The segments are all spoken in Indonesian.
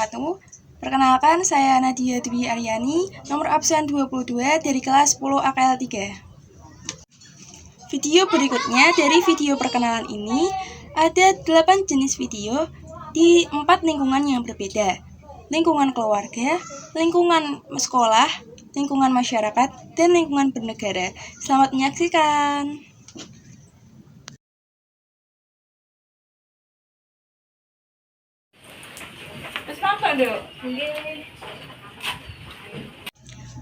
wabarakatuh. Perkenalkan, saya Nadia Dwi Aryani, nomor absen 22 dari kelas 10 AKL 3. Video berikutnya dari video perkenalan ini, ada 8 jenis video di 4 lingkungan yang berbeda. Lingkungan keluarga, lingkungan sekolah, lingkungan masyarakat, dan lingkungan bernegara. Selamat menyaksikan.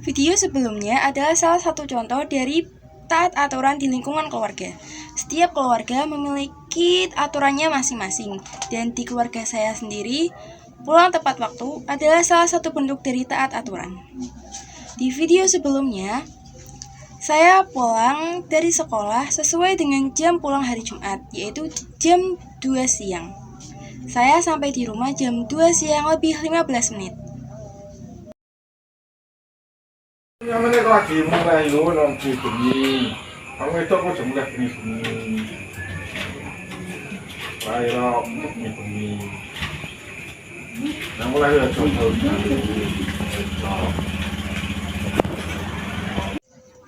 Video sebelumnya adalah salah satu contoh dari taat aturan di lingkungan keluarga. Setiap keluarga memiliki aturannya masing-masing, dan di keluarga saya sendiri, pulang tepat waktu adalah salah satu bentuk dari taat aturan. Di video sebelumnya, saya pulang dari sekolah sesuai dengan jam pulang hari Jumat, yaitu jam 2 siang. Saya sampai di rumah jam 2 siang lebih 15 menit. Namanya lagi mulai nanti bunyi, kamu itu aku jumlah bunyi, bayar bunyi, yang mulai ya contoh.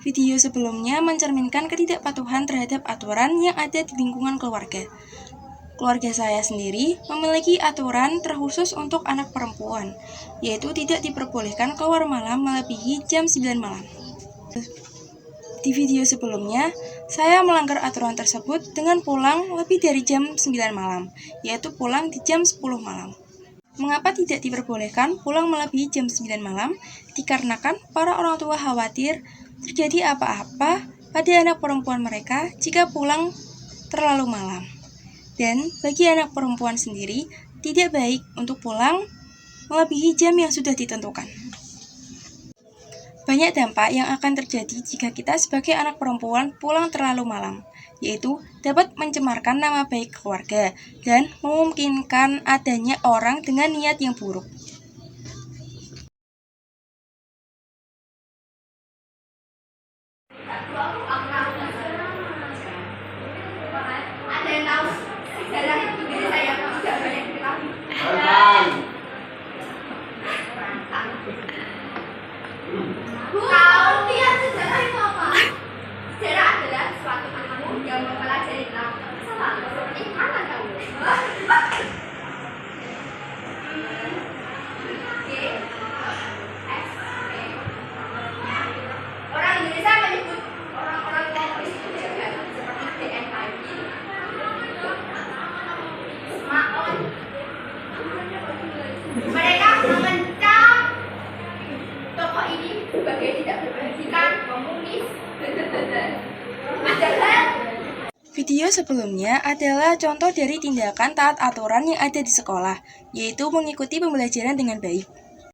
Video sebelumnya mencerminkan ketidakpatuhan terhadap aturan yang ada di lingkungan keluarga. Keluarga saya sendiri memiliki aturan terkhusus untuk anak perempuan, yaitu tidak diperbolehkan keluar malam melebihi jam 9 malam. Di video sebelumnya, saya melanggar aturan tersebut dengan pulang lebih dari jam 9 malam, yaitu pulang di jam 10 malam. Mengapa tidak diperbolehkan pulang melebihi jam 9 malam? Dikarenakan para orang tua khawatir terjadi apa-apa pada anak perempuan mereka jika pulang terlalu malam. Dan bagi anak perempuan sendiri, tidak baik untuk pulang melebihi jam yang sudah ditentukan. Banyak dampak yang akan terjadi jika kita sebagai anak perempuan pulang terlalu malam, yaitu dapat mencemarkan nama baik keluarga dan memungkinkan adanya orang dengan niat yang buruk. Kau lihat sejarah itu apa? Sejarah adalah suatu ilmu yang mempelajari tentang masalah seperti mana kamu? Orang Indonesia menyebut orang-orang komunis itu jahat seperti DNI, Maon. Mereka mengancam tokoh ini sebagai tidak berpendidikan, komunis. Video sebelumnya adalah contoh dari tindakan taat aturan yang ada di sekolah, yaitu mengikuti pembelajaran dengan baik.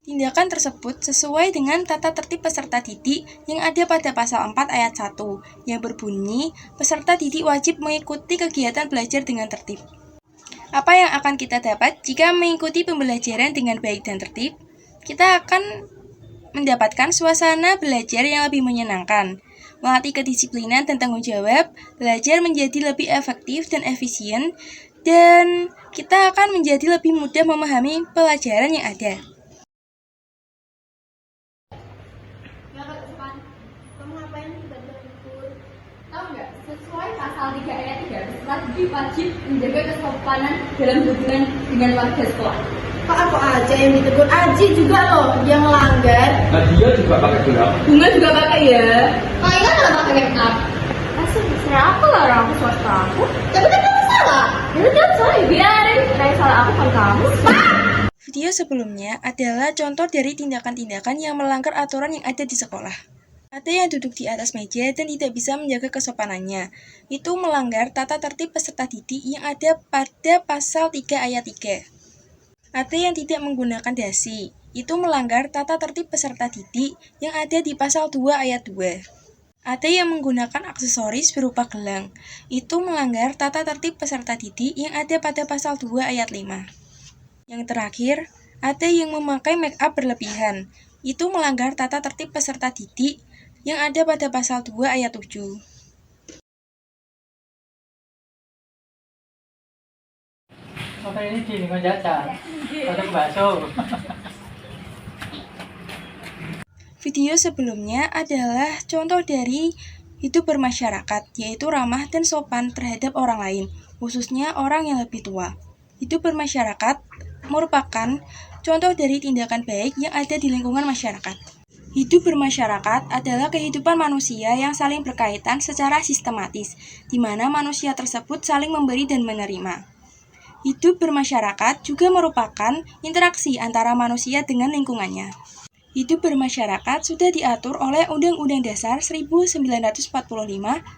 Tindakan tersebut sesuai dengan tata tertib peserta didik yang ada pada pasal 4 ayat 1, yang berbunyi, peserta didik wajib mengikuti kegiatan belajar dengan tertib. Apa yang akan kita dapat jika mengikuti pembelajaran dengan baik dan tertib? Kita akan mendapatkan suasana belajar yang lebih menyenangkan, melatih kedisiplinan dan tanggung jawab, belajar menjadi lebih efektif dan efisien, dan kita akan menjadi lebih mudah memahami pelajaran yang ada. Kamu ngapain tiba-tiba libur? Tahu nggak? Sesuai pasal 3 ayat 3, peserta didik wajib menjaga kesopanan dalam hubungan dengan warga sekolah. Kok aku aja yang ditegur? Aji juga loh yang melanggar. Dia juga pakai gelap. Bunga juga pakai ya. Kok Ila nggak pakai make up? Masih terserah aku lah, orang aku swasta aku. Tapi kan kamu salah. Ya udah, salah ya biarin. Saya salah aku kan kamu. Video sebelumnya adalah contoh dari tindakan-tindakan yang melanggar aturan yang ada di sekolah. Ada yang duduk di atas meja dan tidak bisa menjaga kesopanannya. Itu melanggar tata tertib peserta didik yang ada pada pasal 3 ayat 3. Ada yang tidak menggunakan dasi. Itu melanggar tata tertib peserta didik yang ada di pasal 2 ayat 2. Ada yang menggunakan aksesoris berupa gelang. Itu melanggar tata tertib peserta didik yang ada pada pasal 2 ayat 5. Yang terakhir, ada yang memakai make up berlebihan. Itu melanggar tata tertib peserta didik yang ada pada pasal 2 ayat 7. Apa ini di lingkungan jajan? Atau bakso? Video sebelumnya adalah contoh dari hidup bermasyarakat, yaitu ramah dan sopan terhadap orang lain, khususnya orang yang lebih tua. Hidup bermasyarakat merupakan contoh dari tindakan baik yang ada di lingkungan masyarakat. Hidup bermasyarakat adalah kehidupan manusia yang saling berkaitan secara sistematis, di mana manusia tersebut saling memberi dan menerima. Hidup bermasyarakat juga merupakan interaksi antara manusia dengan lingkungannya. Hidup bermasyarakat sudah diatur oleh Undang-Undang Dasar 1945,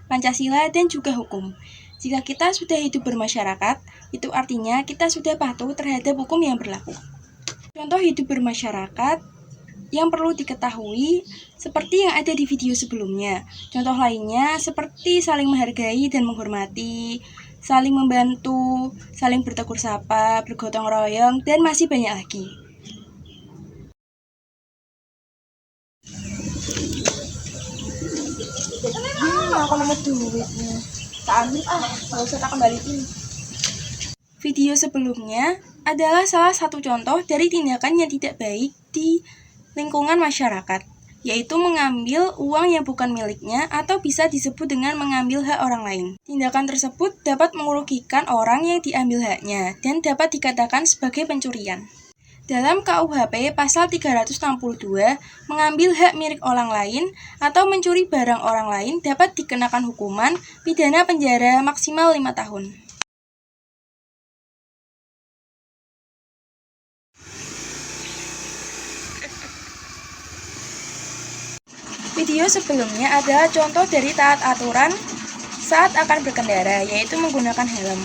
Pancasila, dan juga hukum. Jika kita sudah hidup bermasyarakat, itu artinya kita sudah patuh terhadap hukum yang berlaku. Contoh hidup bermasyarakat yang perlu diketahui seperti yang ada di video sebelumnya. Contoh lainnya seperti saling menghargai dan menghormati, saling membantu, saling bertegur sapa, bergotong royong, dan masih banyak lagi. Aku nemu duitnya. Tak ambil gak usah tak kembaliin. Video sebelumnya adalah salah satu contoh dari tindakan yang tidak baik di lingkungan masyarakat, yaitu mengambil uang yang bukan miliknya atau bisa disebut dengan mengambil hak orang lain. Tindakan tersebut dapat merugikan orang yang diambil haknya dan dapat dikatakan sebagai pencurian. Dalam KUHP pasal 362, mengambil hak milik orang lain atau mencuri barang orang lain dapat dikenakan hukuman pidana penjara maksimal 5 tahun. Video sebelumnya adalah contoh dari taat aturan saat akan berkendara, yaitu menggunakan helm.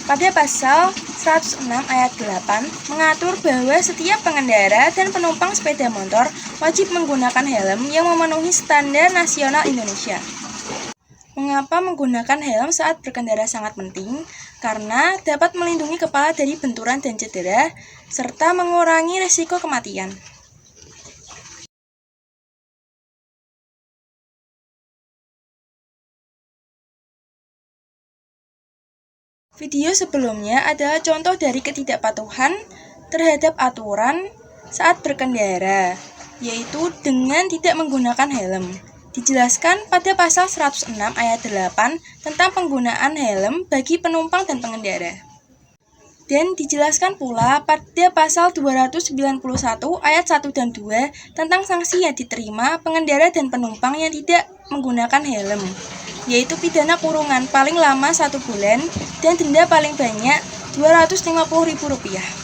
Pada pasal 106 ayat 8 mengatur bahwa setiap pengendara dan penumpang sepeda motor wajib menggunakan helm yang memenuhi standar nasional Indonesia. Mengapa menggunakan helm saat berkendara sangat penting? Karena dapat melindungi kepala dari benturan dan cedera, serta mengurangi risiko kematian. Video sebelumnya adalah contoh dari ketidakpatuhan terhadap aturan saat berkendara, yaitu dengan tidak menggunakan helm. Dijelaskan pada pasal 106 ayat 8 tentang penggunaan helm bagi penumpang dan pengendara. Dan dijelaskan pula pada pasal 291 ayat 1 dan 2 tentang sanksi yang diterima pengendara dan penumpang yang tidak menggunakan helm, yaitu pidana kurungan paling lama 1 bulan dan denda paling banyak Rp250.000.